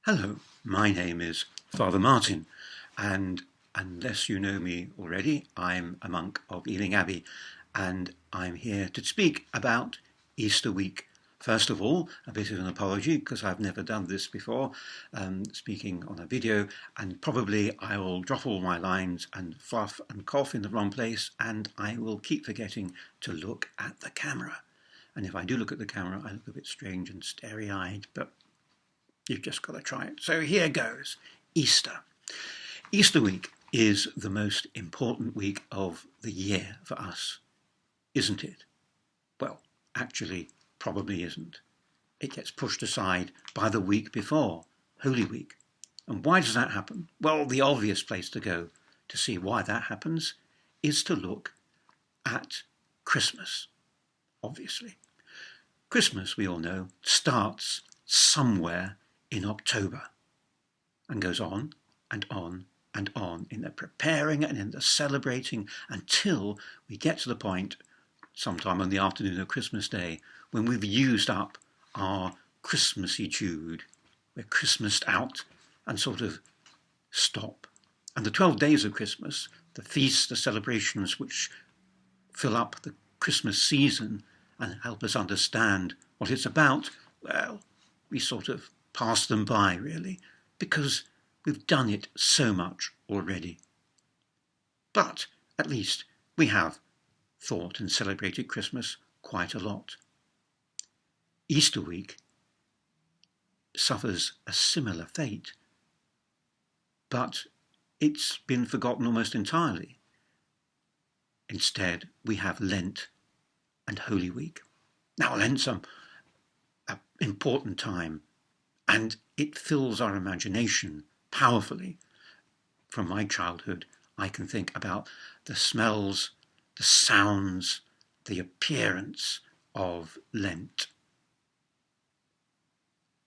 Hello, my name is Father Martin, and unless you know me already, I'm a monk of Ealing Abbey, and I'm here to speak about Easter week. First of all, a bit of an apology because I've never done this before, speaking on a video, and probably I will drop all my lines and fluff and cough in the wrong place, and I will keep forgetting to look at the camera. And if I do look at the camera, I look a bit strange and starry-eyed, but you've just got to try it. So here goes. Easter. Easter week is the most important week of the year for us, isn't it? Well, actually, probably isn't. It gets pushed aside by the week before, Holy Week. And why does that happen? Well, the obvious place to go to see why that happens is to look at Christmas, obviously. Christmas, we all know, starts somewhere in October and goes on and on and on in the preparing and in the celebrating until we get to the point sometime on the afternoon of Christmas Day when we've used up our Christmassitude. We're Christmased out and sort of stop. And the 12 days of Christmas, the feasts, the celebrations which fill up the Christmas season and help us understand what it's about, well, we sort of pass them by, really, because we've done it so much already. But at least we have thought and celebrated Christmas quite a lot. Easter week suffers a similar fate, but it's been forgotten almost entirely. Instead, we have Lent and Holy Week. Now, Lent's an important time, and it fills our imagination powerfully. From my childhood, I can think about the smells, the sounds, the appearance of Lent.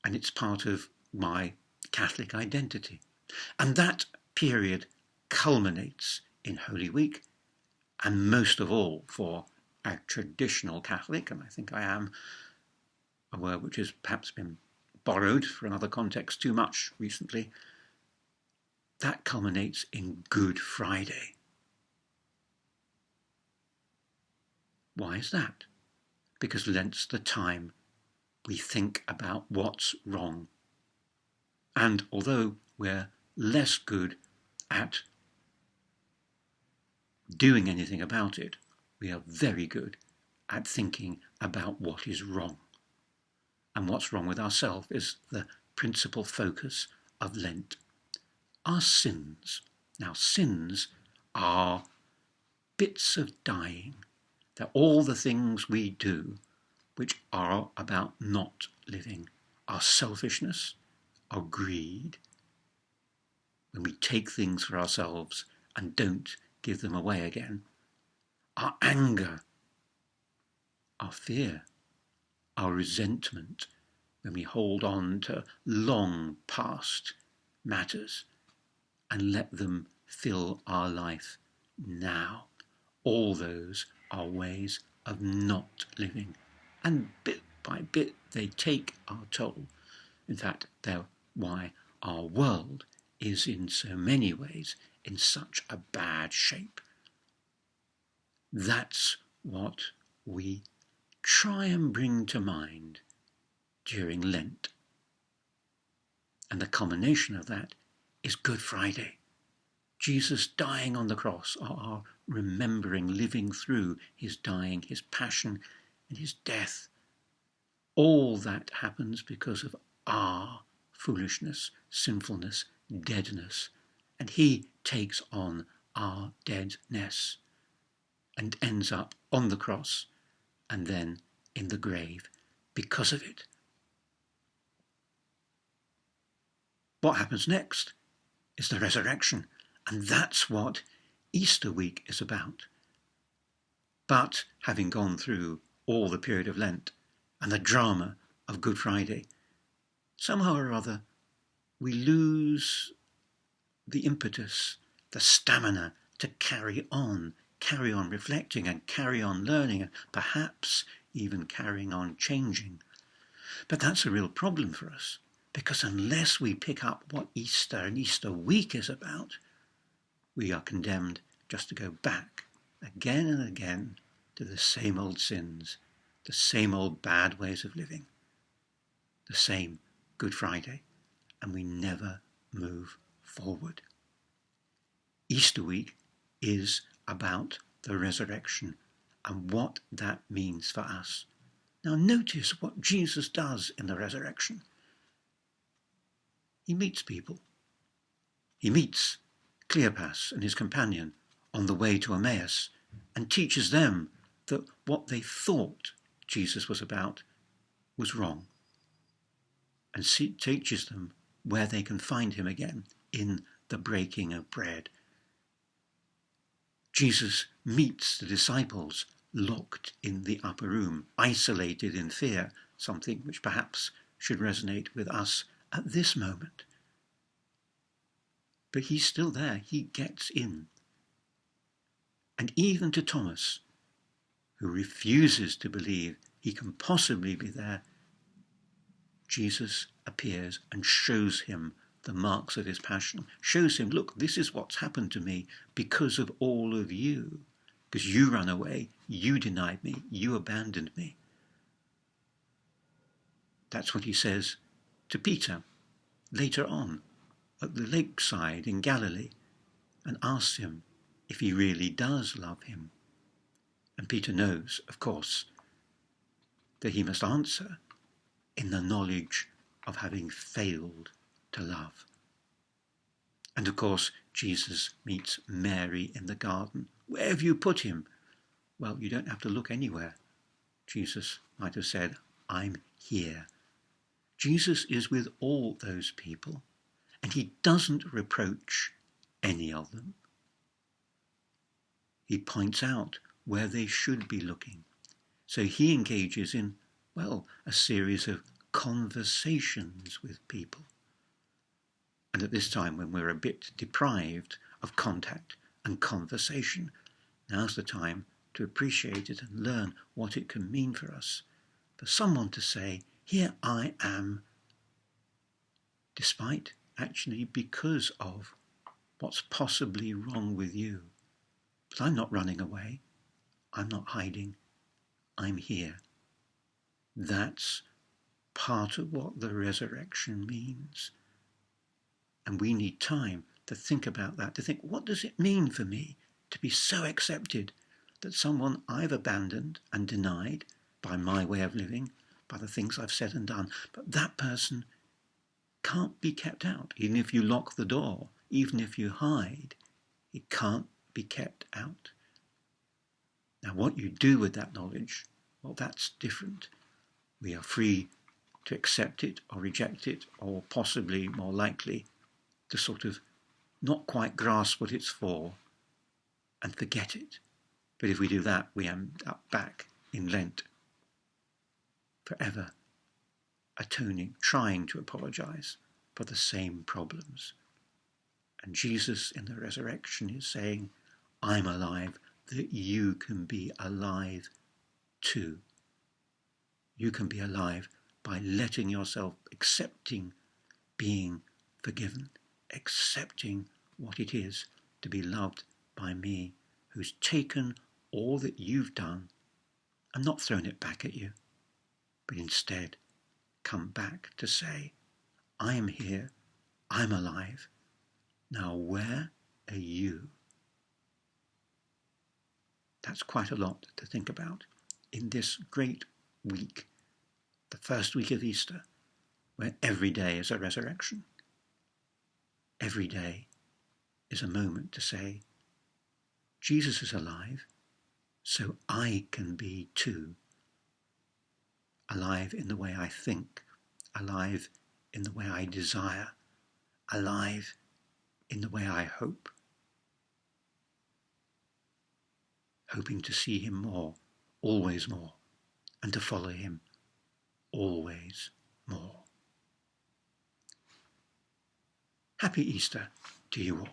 And it's part of my Catholic identity. And that period culminates in Holy Week, and most of all for a traditional Catholic, and I think I am, a word which has perhaps been borrowed for another context too much recently, that culminates in Good Friday. Why is that? Because Lent's the time we think about what's wrong. And although we're less good at doing anything about it, we are very good at thinking about what is wrong. And what's wrong with ourselves is the principal focus of Lent. Our sins. Now, sins are bits of dying. They're all the things we do which are about not living. Our selfishness, our greed, when we take things for ourselves and don't give them away again. Our anger, our fear, our resentment, when we hold on to long past matters and let them fill our life now. All those are ways of not living. And bit by bit they take our toll. In fact, they're why our world is in so many ways in such a bad shape. That's what we try and bring to mind during Lent. And the culmination of that is Good Friday. Jesus dying on the cross, our remembering, living through his dying, his passion and his death. All that happens because of our foolishness, sinfulness, deadness. And he takes on our deadness and ends up on the cross and then in the grave because of it. What happens next is the resurrection, and that's what Easter week is about. But having gone through all the period of Lent and the drama of Good Friday, somehow or other we lose the impetus, the stamina to carry on reflecting and carry on learning and perhaps even carrying on changing. But that's a real problem for us Because unless we pick up what Easter and Easter week is about, we are condemned just to go back again and again to the same old sins, the same old bad ways of living, the same Good Friday, and we never move forward. Easter week is about the resurrection and what that means for us. Now notice what Jesus does in the resurrection. He meets people. He meets Cleopas and his companion on the way to Emmaus and teaches them that what they thought Jesus was about was wrong, and teaches them where they can find him again in the breaking of bread. Jesus meets the disciples locked in the upper room, isolated in fear, something which perhaps should resonate with us at this moment. But he's still there. He gets in. And even to Thomas, who refuses to believe he can possibly be there, Jesus appears and shows him the marks of his passion, shows him, look, this is what's happened to me because of all of you, because you ran away, you denied me, you abandoned me. That's what he says to Peter later on at the lakeside in Galilee, and asks him if he really does love him. And Peter knows, of course, that he must answer in the knowledge of having failed to love. And of course, Jesus meets Mary in the garden. Where have you put him? Well, you don't have to look anywhere. Jesus might have said, I'm here. Jesus is with all those people, and he doesn't reproach any of them. He points out where they should be looking. So he engages in, well, a series of conversations with people. And at this time, when we're a bit deprived of contact and conversation, now's the time to appreciate it and learn what it can mean for us. For someone to say, here I am, despite, actually because of what's possibly wrong with you. But I'm not running away. I'm not hiding. I'm here. That's part of what the resurrection means. And we need time to think about that, to think, what does it mean for me to be so accepted that someone I've abandoned and denied by my way of living, by the things I've said and done, but that person can't be kept out. Even if you lock the door, even if you hide, it can't be kept out. Now, what you do with that knowledge, well, that's different. We are free to accept it or reject it, or possibly more likely to sort of not quite grasp what it's for and forget it. But if we do that, we end up back in Lent, forever atoning, trying to apologize for the same problems. And Jesus in the resurrection is saying, I'm alive, that you can be alive too. You can be alive by letting yourself, accepting being forgiven, accepting what it is to be loved by me, who's taken all that you've done and not thrown it back at you, but instead come back to say, I am here, I'm alive. Now where are you? That's quite a lot to think about in this great week, the first week of Easter, where every day is a resurrection. Every day is a moment to say, Jesus is alive, so I can be too. Alive in the way I think, alive in the way I desire, alive in the way I hope. Hoping to see him more, always more, and to follow him always more. Happy Easter to you all.